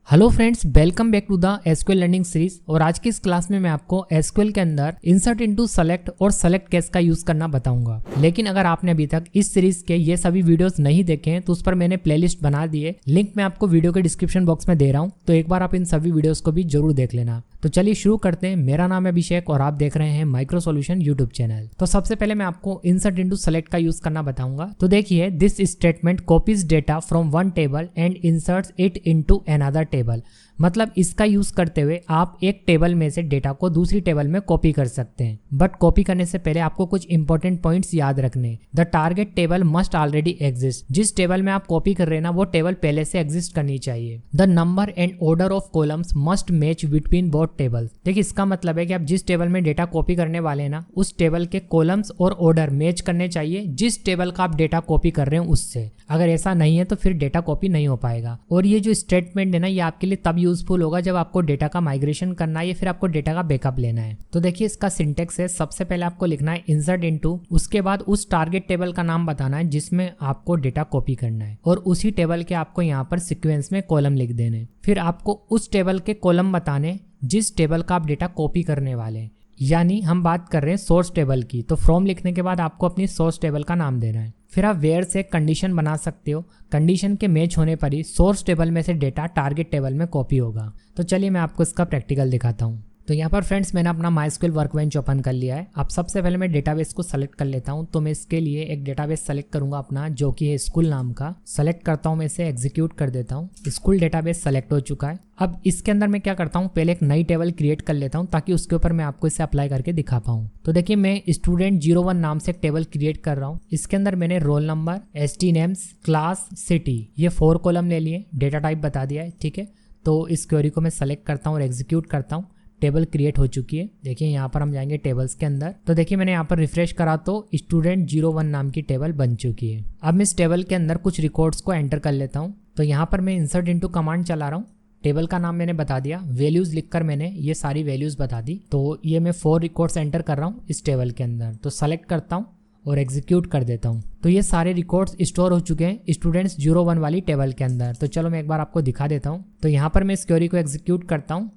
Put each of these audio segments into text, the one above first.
Hello friends, welcome back to the SQL learning series. और आज की इस क्लास में मैं आपको एसक्यूएल के अंदर इंसर्ट इनटू सेलेक्ट और सेलेक्ट केस का यूज करना बताऊंगा। लेकिन अगर आपने अभी तक इस सीरीज के ये सभी वीडियोस नहीं देखे हैं तो उस पर मैंने प्लेलिस्ट बना दी है, लिंक मैं आपको वीडियो के डिस्क्रिप्शन बॉक्स में दे रहा हूँ, तो एक बार आप इन सभी वीडियोस को भी जरूर देख लेना। तो चलिए शुरू करते हैं। मेरा नाम है अभिषेक और आप देख रहे हैं माइक्रो सॉल्यूशन यूट्यूब चैनल। तो सबसे पहले मैं आपको इंसर्ट इनटू सेलेक्ट का यूज करना बताऊंगा। तो देखिए, this statement copies data from one table and inserts it into another table. मतलब इसका यूज करते हुए आप एक टेबल में से डेटा को दूसरी टेबल में कॉपी कर सकते हैं। बट कॉपी करने से पहले आपको कुछ इंपॉर्टेंट पॉइंट्स याद रखने। The target table must already exist. जिस टेबल में आप कॉपी कर रहे हैं ना, वो टेबल पहले से एग्जिस्ट करनी चाहिए। The number and order of columns must match between both tables. देखिए, इसका मतलब है कि आप जिस टेबल में डेटा कॉपी करने वाले हैं ना, उस टेबल के कॉलम्स और ऑर्डर मैच करने चाहिए जिस टेबल का आप डेटा कॉपी कर रहे हैं उससे। अगर ऐसा नहीं है तो फिर डेटा कॉपी नहीं हो पाएगा। और ये जो स्टेटमेंट है ना, ये आपके लिए तब यूजफुल होगा जब आपको डेटा का माइग्रेशन करना है या फिर आपको डेटा का बैकअप लेना है। तो देखिए, इसका सिंटेक्स है, सबसे पहले आपको लिखना है इंसर्ट इनटू, उसके बाद उस टारगेट टेबल का नाम बताना है जिसमें आपको डेटा कॉपी करना है, और उसी टेबल के आपको यहाँ पर सीक्वेंस में कॉलम लिख देने। फिर आपको उस टेबल के कॉलम बताने जिस टेबल का आप डेटा कॉपी करने वाले हैं। यानी हम बात कर रहे हैं सोर्स टेबल की, तो फ्रॉम लिखने के बाद आपको अपनी सोर्स टेबल का नाम देना है। फिर आप वेयर से कंडीशन बना सकते हो, कंडीशन के मैच होने पर ही सोर्स टेबल में से डेटा टारगेट टेबल में कॉपी होगा। तो चलिए मैं आपको इसका प्रैक्टिकल दिखाता हूँ। तो यहाँ पर फ्रेंड्स, मैंने अपना माइस्क्यूएल वर्कबेंच ओपन कर लिया है। अब सबसे पहले मैं डेटाबेस को सेलेक्ट कर लेता हूँ। तो मैं इसके लिए एक डेटाबेस सेलेक्ट करूंगा अपना, जो कि है स्कूल नाम का। सेलेक्ट करता हूँ, मैं इसे एग्जीक्यूट कर देता हूँ। स्कूल डेटाबेस सेलेक्ट हो चुका है। अब इसके अंदर मैं क्या करता हूँ, पहले एक नई टेबल क्रिएट कर लेता हूँ ताकि उसके ऊपर मैं आपको इसे अप्लाई करके दिखा पाऊँ। तो देखिए, मैं स्टूडेंट 01 नाम से एक टेबल क्रिएट कर रहा हूँ। इसके अंदर मैंने roll number, ST names, class, city, ये 4 कॉलम ले लिए। डेटा टाइप बता दिया है, ठीक है। तो इस क्वेरी को मैं सेलेक्ट करता हूँ और एग्जीक्यूट करता हूँ। टेबल क्रिएट हो चुकी है। देखिए, यहाँ पर हम जाएंगे टेबल्स के अंदर। तो देखिए, मैंने यहाँ पर रिफ्रेश करा तो स्टूडेंट 01 नाम की टेबल बन चुकी है। अब मैं इस टेबल के अंदर कुछ रिकॉर्ड्स को एंटर कर लेता हूँ। तो यहाँ पर मैं इंसर्ट इनटू कमांड चला रहा हूँ। टेबल का नाम मैंने बता दिया, वैल्यूज लिखकर मैंने ये सारी वैल्यूज बता दी। तो ये मैं 4 रिकॉर्ड्स एंटर कर रहा हूँ इस टेबल के अंदर। तो सेलेक्ट करता हूँ और एग्जीक्यूट कर देता हूँ। तो ये सारे रिकॉर्ड्स स्टोर हो चुके हैं स्टूडेंट्स 01 वाली टेबल के अंदर। तो चलो मैं एक बार आपको दिखा देता हूँ। तो यहाँ पर मैं इस क्वेरी को एग्जीक्यूट करता हूँ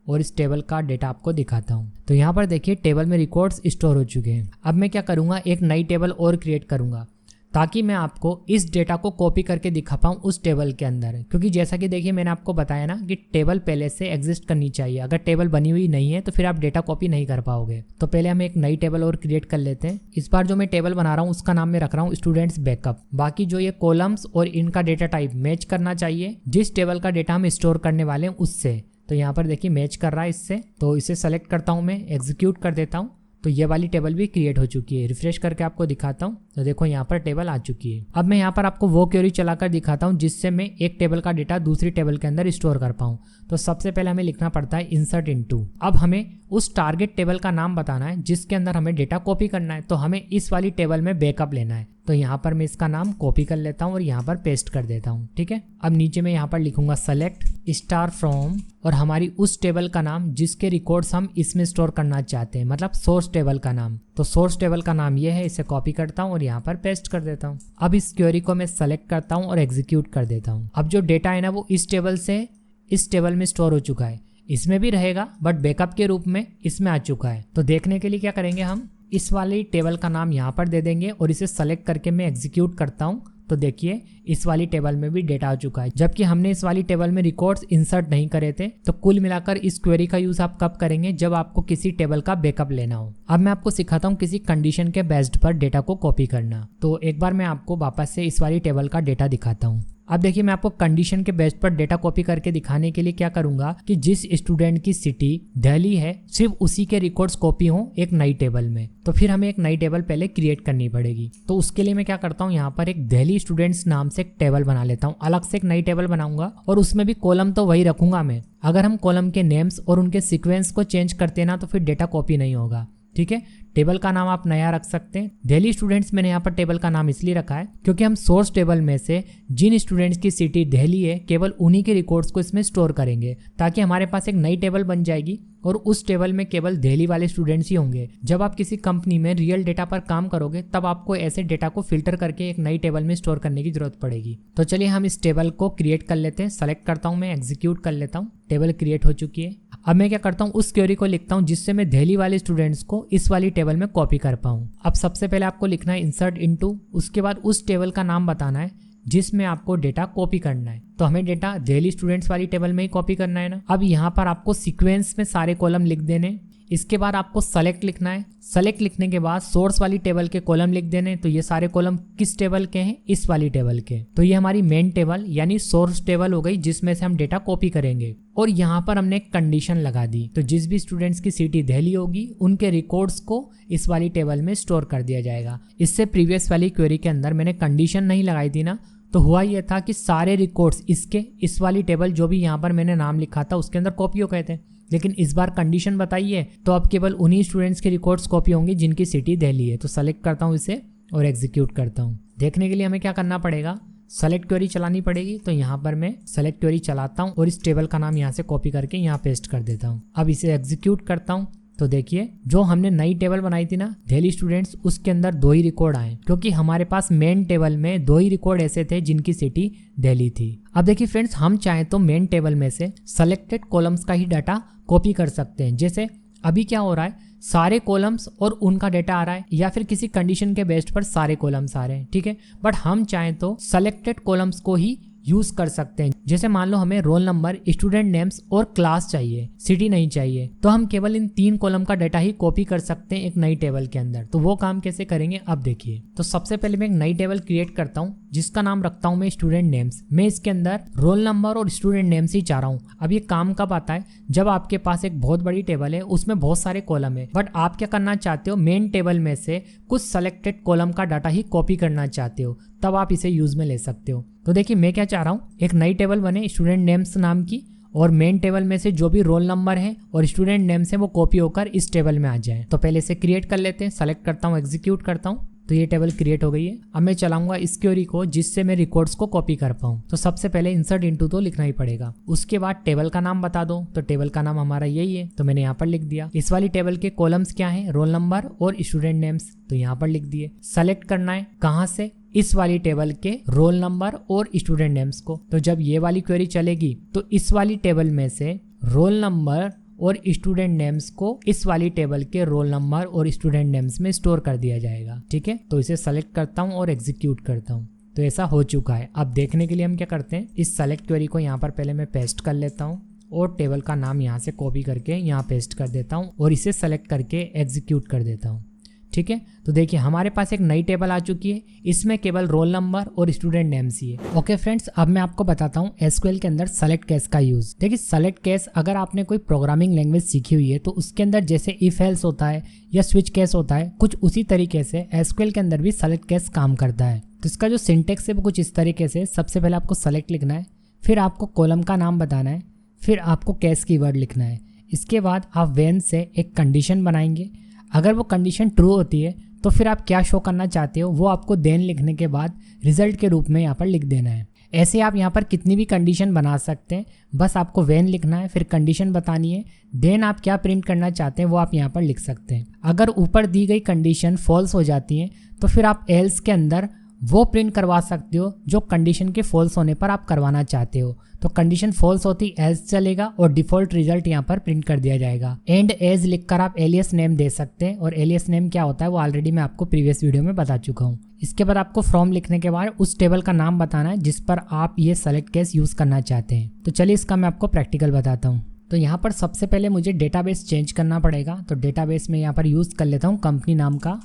और इस टेबल का डेटा आपको दिखाता हूँ। तो यहाँ पर देखिए, टेबल में रिकॉर्ड्स स्टोर हो चुके हैं। अब मैं क्या करूँगा, एक नई टेबल और क्रिएट करूँगा ताकि मैं आपको इस डेटा को कॉपी करके दिखा पाऊँ उस टेबल के अंदर। क्योंकि जैसा कि देखिए, मैंने आपको बताया ना कि टेबल पहले से एग्जिस्ट करनी चाहिए। अगर टेबल बनी हुई नहीं है तो फिर आप डेटा कॉपी नहीं कर पाओगे। तो पहले हम एक नई टेबल और क्रिएट कर लेते हैं। इस बार जो मैं टेबल बना रहा हूँ उसका नाम मैं रख रहा हूँ स्टूडेंट्स बैकअप। बाकी जो ये कॉलम्स और इनका डेटा टाइप मैच करना चाहिए जिस टेबल का डेटा हम स्टोर करने वाले हैं उससे। तो यहाँ पर देखिए, मैच कर रहा है इससे। तो इसे सेलेक्ट करता हूँ, मैं एग्जीक्यूट कर देता हूँ। तो ये वाली टेबल भी क्रिएट हो चुकी है। रिफ्रेश करके आपको दिखाता हूँ। तो देखो, यहाँ पर टेबल आ चुकी है। अब मैं यहाँ पर आपको वो क्वेरी चलाकर दिखाता हूँ जिससे मैं एक टेबल का डेटा दूसरी टेबल के अंदर स्टोर कर पाऊँ। तो सबसे पहले हमें लिखना पड़ता है इंसर्ट इनटू। अब हमें उस टारगेट टेबल का नाम बताना है जिसके अंदर हमें डेटा कॉपी करना है। तो हमें इस वाली टेबल में बैकअप लेना है। तो यहाँ पर मैं इसका नाम कॉपी कर लेता हूँ और यहाँ पर पेस्ट कर देता हूँ, ठीक है। अब नीचे मैं यहाँ पर लिखूंगा सेलेक्ट स्टार फ्रॉम और हमारी उस टेबल का नाम जिसके रिकॉर्ड्स हम इसमें स्टोर करना चाहते हैं, मतलब सोर्स टेबल का नाम। तो सोर्स टेबल का नाम ये है। इसे कॉपी करता हूँ और यहाँ पर पेस्ट कर देता हूँ। अब इस क्वेरी को मैं सेलेक्ट करता हूँ और एग्जीक्यूट कर देता हूँ। अब जो डेटा है ना, वो इस टेबल से इस टेबल में स्टोर हो चुका है। इसमें भी रहेगा बट बैकअप के रूप में इसमें आ चुका है। तो देखने के लिए क्या करेंगे, हम इस वाली टेबल का नाम यहाँ पर दे देंगे और इसे सेलेक्ट करके मैं एग्जीक्यूट करता हूँ। तो देखिए, इस वाली टेबल में भी डेटा आ चुका है, जबकि हमने इस वाली टेबल में रिकॉर्ड्स इंसर्ट नहीं करे थे। तो कुल मिलाकर इस क्वेरी का यूज आप कब करेंगे, जब आपको किसी टेबल का बैकअप लेना हो। अब मैं आपको सिखाता हूँ किसी कंडीशन के बेस्ड पर डेटा को कॉपी करना। तो एक बार मैं आपको वापस से इस वाली टेबल का डेटा दिखाता हूँ। अब देखिए, मैं आपको कंडीशन के बेस पर डेटा कॉपी करके दिखाने के लिए क्या करूंगा कि जिस स्टूडेंट की सिटी दिल्ली है, सिर्फ उसी के रिकॉर्ड्स कॉपी हों एक नई टेबल में। तो फिर हमें एक नई टेबल पहले क्रिएट करनी पड़ेगी। तो उसके लिए मैं क्या करता हूँ, यहाँ पर एक दिल्ली स्टूडेंट्स नाम से एक टेबल बना लेता हूँ। अलग से एक नई टेबल बनाऊंगा और उसमें भी कॉलम तो वही रखूंगा मैं। अगर हम कॉलम के नेम्स और उनके सीक्वेंस को चेंज करते ना तो फिर डेटा कॉपी नहीं होगा। ठीक है। टेबल का नाम आप नया रख सकते हैं। दिल्ली स्टूडेंट्स मैंने यहाँ पर टेबल का नाम इसलिए रखा है क्योंकि हम सोर्स टेबल में से जिन स्टूडेंट्स की सिटी दिल्ली है केवल उन्हीं के रिकॉर्ड्स को इसमें स्टोर करेंगे, ताकि हमारे पास एक नई टेबल बन जाएगी और उस टेबल में केवल दिल्ली वाले स्टूडेंट्स ही होंगे। जब आप किसी कंपनी में रियल डेटा पर काम करोगे तब आपको ऐसे डेटा को फिल्टर करके एक नई टेबल में स्टोर करने की जरूरत पड़ेगी। तो चलिए हम इस टेबल को क्रिएट कर लेते हैं। सेलेक्ट करता हूँ मैं, एग्जीक्यूट कर लेता हूँ। टेबल क्रिएट हो चुकी है। अब मैं क्या करता हूँ, उस क्वेरी को लिखता हूँ जिससे मैं दिल्ली वाले स्टूडेंट्स को इस वाली टेबल में कॉपी कर पाऊँ। अब सबसे पहले आपको लिखना है इंसर्ट इनटू, उसके बाद उस टेबल का नाम बताना है जिसमें आपको डेटा कॉपी करना है। तो हमें डेटा दिल्ली स्टूडेंट्स वाली टेबल में ही कॉपी करना है ना। अब यहाँ पर आपको सीक्वेंस में सारे कॉलम लिख देने। इसके बाद आपको सेलेक्ट लिखना है। सेलेक्ट लिखने के बाद सोर्स वाली टेबल के कॉलम लिख देने। तो ये सारे कॉलम किस टेबल के हैं, इस वाली टेबल के। तो ये हमारी मेन टेबल यानी सोर्स टेबल हो गई जिसमें से हम डेटा कॉपी करेंगे। और यहाँ पर हमने एक कंडीशन लगा दी, तो जिस भी स्टूडेंट्स की सिटी दिल्ली होगी उनके रिकॉर्ड्स को इस वाली टेबल में स्टोर कर दिया जाएगा। इससे प्रीवियस वाली क्वेरी के अंदर मैंने कंडीशन नहीं लगाई थी ना, तो हुआ यह था कि सारे रिकॉर्ड्स इसके इस वाली टेबल जो भी यहाँ पर मैंने नाम लिखा था उसके अंदर कॉपी हो गए थे। लेकिन इस बार कंडीशन बताइए तो अब केवल उन्हीं स्टूडेंट्स के रिकॉर्ड्स कॉपी होंगे जिनकी सिटी दिल्ली है। तो सेलेक्ट करता हूँ इसे और एग्जीक्यूट करता हूँ। देखने के लिए हमें क्या करना पड़ेगा, सेलेक्ट क्वेरी चलानी पड़ेगी। तो यहाँ पर मैं सेलेक्ट क्वेरी चलाता हूँ और इस टेबल का नाम यहाँ से कॉपी करके यहाँ पेस्ट कर देता हूँ। अब इसे एग्जीक्यूट करता हूँ। तो देखिए जो हमने नई टेबल बनाई थी ना दिल्ली स्टूडेंट्स, उसके अंदर 2 ही रिकॉर्ड आए क्योंकि हमारे पास मेन टेबल में 2 ही रिकॉर्ड ऐसे थे जिनकी सिटी दिल्ली थी। अब देखिए फ्रेंड्स, हम चाहें तो मेन टेबल में से सेलेक्टेड कॉलम्स का ही डाटा कॉपी कर सकते हैं। जैसे अभी क्या हो रहा है, सारे कॉलम्स और उनका डेटा आ रहा है, या फिर किसी कंडीशन के बेस्ड पर सारे कॉलम्स आ रहे हैं, ठीक है। बट हम चाहें तो सेलेक्टेड कॉलम्स को ही यूज कर सकते हैं। जैसे मान लो हमें रोल नंबर, स्टूडेंट नेम्स और क्लास चाहिए, सिटी नहीं चाहिए, तो हम केवल इन 3 कॉलम का डाटा ही कॉपी कर सकते हैं एक नई टेबल के अंदर। तो वो काम कैसे करेंगे अब देखिए। तो सबसे पहले मैं एक नई टेबल क्रिएट करता हूँ जिसका नाम रखता हूँ मैं स्टूडेंट नेम्स। मैं इसके अंदर रोल नंबर और स्टूडेंट नेम्स ही चाह रहा हूँ। अब ये काम कब आता है, जब आपके पास एक बहुत बड़ी टेबल है, उसमें बहुत सारे कॉलम है, बट आप क्या करना चाहते हो, मेन टेबल में से कुछ सेलेक्टेड कॉलम का डाटा ही कॉपी करना चाहते हो, तब आप इसे यूज में ले सकते हो। तो देखिए मैं क्या चाह रहा हूँ, एक नई टेबल बने स्टूडेंट नेम्स नाम की, और मेन टेबल में से जो भी रोल नंबर है और स्टूडेंट नेम्स है वो कॉपी होकर इस टेबल में आ जाए। तो पहले इसे क्रिएट कर लेते हैं। सेलेक्ट करता हूँ, एग्जीक्यूट करता हूँ। तो ये टेबल क्रिएट हो गई है। अब मैं चलाऊंगा इस क्वेरी को जिससे मैं रिकॉर्ड्स को कॉपी कर पाऊँ। तो सबसे पहले इंसर्ट इनटू तो लिखना ही पड़ेगा। उसके बाद टेबल का नाम बता दो। तो टेबल का नाम हमारा यही है, तो मैंने यहाँ पर लिख दिया। इस वाली टेबल के कॉलम्स क्या है, रोल नंबर और स्टूडेंट नेम्स, तो यहाँ पर लिख दिए। सेलेक्ट करना है कहाँ से, इस वाली टेबल के रोल नंबर और स्टूडेंट नेम्स को। तो जब ये वाली क्वेरी चलेगी तो इस वाली टेबल में से रोल नंबर और स्टूडेंट नेम्स को इस वाली टेबल के रोल नंबर और स्टूडेंट नेम्स में स्टोर कर दिया जाएगा, ठीक है। तो इसे सेलेक्ट करता हूँ और एग्जीक्यूट करता हूँ। तो ऐसा हो चुका है। अब देखने के लिए हम क्या करते हैं, इस सेलेक्ट क्वेरी को यहाँ पर पहले मैं पेस्ट कर लेता हूँ और टेबल का नाम यहाँ से कॉपी करके यहाँ पेस्ट कर देता हूँ और इसे सेलेक्ट करके एग्जीक्यूट कर देता हूँ, ठीक है। तो देखिए हमारे पास एक नई टेबल आ चुकी है, इसमें केवल रोल नंबर और स्टूडेंट नेम्स ही है। ओके फ्रेंड्स, अब मैं आपको बताता हूँ एसक्यूएल के अंदर सेलेक्ट केस का यूज। देखिए सेलेक्ट केस अगर आपने कोई प्रोग्रामिंग लैंग्वेज सीखी हुई है तो उसके अंदर जैसे इफ एल्स होता है या स्विच केस होता है, कुछ उसी तरीके से एसक्यूएल के अंदर भी सेलेक्ट केस काम करता है। तो इसका जो सिंटेक्स है वो कुछ इस तरीके से, सबसे पहले आपको सेलेक्ट लिखना है, फिर आपको कॉलम का नाम बताना है, फिर आपको केस कीवर्ड लिखना है। इसके बाद आप व्हेन से एक कंडीशन बनाएंगे। अगर वो कंडीशन ट्रू होती है तो फिर आप क्या शो करना चाहते हो वो आपको देन लिखने के बाद रिजल्ट के रूप में यहाँ पर लिख देना है। ऐसे आप यहाँ पर कितनी भी कंडीशन बना सकते हैं, बस आपको व्हेन लिखना है, फिर कंडीशन बतानी है, देन आप क्या प्रिंट करना चाहते हैं वो आप यहाँ पर लिख सकते हैं। अगर ऊपर दी गई कंडीशन फॉल्स हो जाती है तो फिर आप एल्स के अंदर वो प्रिंट करवा सकते हो जो कंडीशन के फॉल्स होने पर आप करवाना चाहते हो। तो कंडीशन फॉल्स होती एल्स चलेगा और डिफॉल्ट रिजल्ट यहाँ पर प्रिंट कर दिया जाएगा। एंड एज लिखकर आप एलियस नेम दे सकते हैं, और एलियस नेम क्या होता है वो ऑलरेडी मैं आपको प्रीवियस वीडियो में बता चुका हूँ। इसके बाद आपको फ्रॉम लिखने के बाद उस टेबल का नाम बताना है जिस पर आप ये सेलेक्ट केस यूज करना चाहते हैं। तो चलिए इसका मैं आपको प्रैक्टिकल बताता हूँ। तो यहाँ पर सबसे पहले मुझे डेटाबेस चेंज करना पड़ेगा। तो डेटाबेस में यहाँ पर यूज कर लेता हूँ कंपनी नाम का।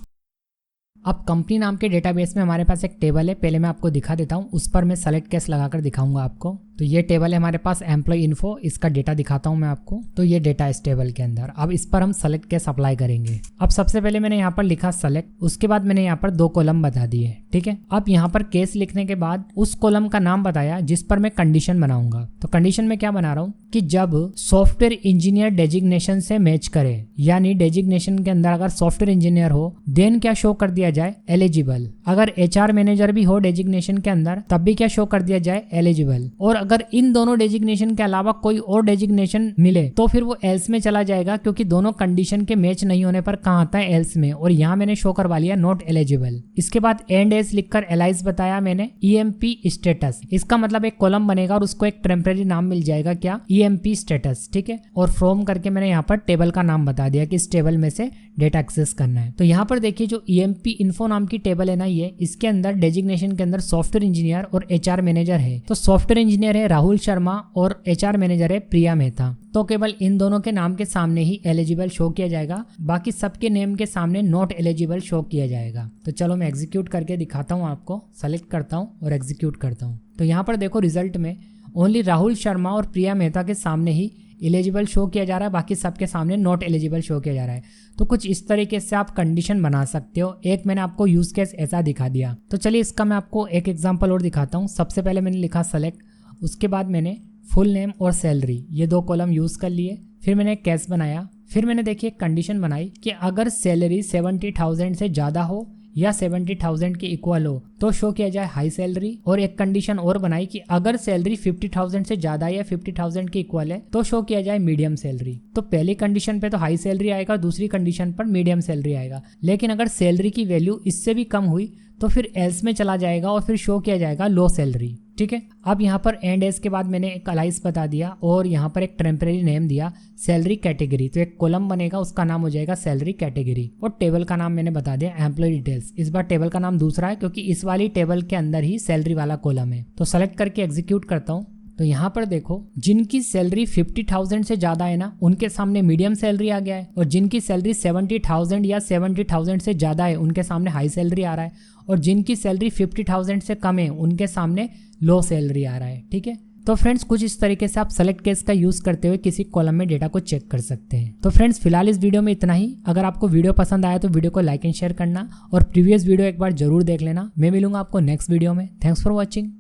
अब कंपनी नाम के डेटाबेस में हमारे पास एक टेबल है, पहले मैं आपको दिखा देता हूँ, उस पर मैं सेलेक्ट केस लगाकर दिखाऊंगा आपको। तो ये टेबल है हमारे पास एम्प्लॉय इन्फो, इसका डेटा दिखाता हूँ मैं आपको। तो ये डेटा इस टेबल के अंदर, अब इस पर हम सेलेक्ट केस अप्लाई करेंगे। अब सबसे पहले मैंने यहाँ पर लिखा सेलेक्ट, उसके बाद मैंने यहाँ पर 2 कॉलम बता दिए, ठीक है। अब यहाँ पर केस लिखने के बाद उस कॉलम का नाम बताया जिस पर मैं कंडीशन बनाऊंगा। तो कंडीशन में क्या बना रहा हूँ कि जब सॉफ्टवेयर इंजीनियर डेजिग्नेशन से मैच करे, यानी डेजिग्नेशन के अंदर अगर सॉफ्टवेयर इंजीनियर हो देन क्या शो कर दिया जाए, एलिजिबल। अगर एचआर मैनेजर भी हो डेजिग्नेशन के अंदर तब भी क्या शो कर दिया जाए, एलिजिबल। और अगर इन दोनों डेजिग्नेशन के अलावा कोई और डेजिग्नेशन मिले तो फिर वो एल्स में चला जाएगा, क्योंकि दोनों कंडीशन के मैच नहीं होने पर कहाँ आता है, एल्स में। और यहाँ मैंने शो करवा लिया नॉट एलिजिबल। इसके बाद एंड एज लिखकर एलाइज बताया मैंने ईएमपी स्टेटस। इसका मतलब एक कॉलम बनेगा और उसको एक टेम्परेरी नाम मिल जाएगा, क्या, ईएमपी स्टेटस, ठीक है। और फ्रॉम करके मैंने यहाँ पर टेबल का नाम बता दिया कि इस टेबल में से डेटा एक्सेस करना है। तो यहाँ पर देखिए जो ईएमपी इन्फो नाम की टेबल है ना, ये इसके अंदर डेजिग्नेशन के अंदर सॉफ्टवेयर इंजीनियर और एचआर मैनेजर है। तो सॉफ्टवेयर इंजीनियर है राहुल शर्मा और एचआर मैनेजर है प्रिया मेहता। तो केवल इन दोनों के नाम के सामने ही एलिजिबल शो किया जाएगा, बाकी सबके नेम के सामने नॉट एलिजिबल शो किया जाएगा। तो चलो मैं एग्जीक्यूट करके दिखाता हूँ आपको, सेलेक्ट करता हूँ और एग्जीक्यूट करता हूँ। तो यहाँ पर देखो रिजल्ट में ओनली राहुल शर्मा और प्रिया मेहता के सामने ही एलिजिबल शो किया जा रहा है, बाकी सबके सामने नॉट एलिजिबल शो किया जा रहा है। तो कुछ इस तरीके से आप कंडीशन बना सकते हो। एक मैंने आपको यूज केस ऐसा दिखा दिया। तो चलिए इसका मैं आपको एक एग्जांपल और दिखाता हूँ। सबसे पहले मैंने लिखा सेलेक्ट, उसके बाद मैंने फुल नेम और सैलरी ये 2 कॉलम यूज कर लिए। फिर मैंने केस बनाया, फिर मैंने देखिए कंडीशन बनाई कि अगर सैलरी 70,000 से ज़्यादा हो या 70,000 के इक्वल हो तो शो किया जाए हाई सैलरी। और एक कंडीशन और बनाई कि अगर सैलरी 50,000 से ज्यादा या 50,000 के इक्वल है तो शो किया जाए मीडियम सैलरी। तो पहली कंडीशन पे तो हाई सैलरी आएगा, दूसरी कंडीशन पर मीडियम सैलरी आएगा। लेकिन अगर सैलरी की वैल्यू इससे भी कम हुई तो फिर एल्स में चला जाएगा और फिर शो किया जाएगा लो सैलरी, ठीक है। अब यहाँ पर एंड एज के बाद मैंने एक अलाइस बता दिया और यहाँ पर एक टेम्परेरी नेम दिया सैलरी कैटेगरी। तो एक कॉलम बनेगा, उसका नाम हो जाएगा सैलरी कैटेगरी। और टेबल का नाम मैंने बता दिया एम्प्लॉय डिटेल्स। इस बार टेबल का नाम दूसरा है क्योंकि इस वाली टेबल के अंदर ही सैलरी वाला कॉलम है। तो सेलेक्ट करके एग्जीक्यूट करता हूँ। तो यहाँ पर देखो जिनकी सैलरी 50,000 से ज्यादा है ना उनके सामने मीडियम सैलरी आ गया है, और जिनकी सैलरी 70,000 या 70,000 से ज्यादा है उनके सामने हाई सैलरी आ रहा है, और जिनकी सैलरी 50,000 से कम है उनके सामने लो सैलरी आ रहा है, ठीक है। तो फ्रेंड्स कुछ इस तरीके से आप सेलेक्ट केस का यूज करते हुए किसी कॉलम में डेटा को चेक कर सकते हैं। तो फ्रेंड्स फिलहाल इस वीडियो में इतना ही। अगर आपको वीडियो पसंद आया तो वीडियो को लाइक एंड शेयर करना, और प्रीवियस वीडियो एक बार जरूर देख लेना। मैं मिलूंगा आपको नेक्स्ट वीडियो में। Thanks for watching.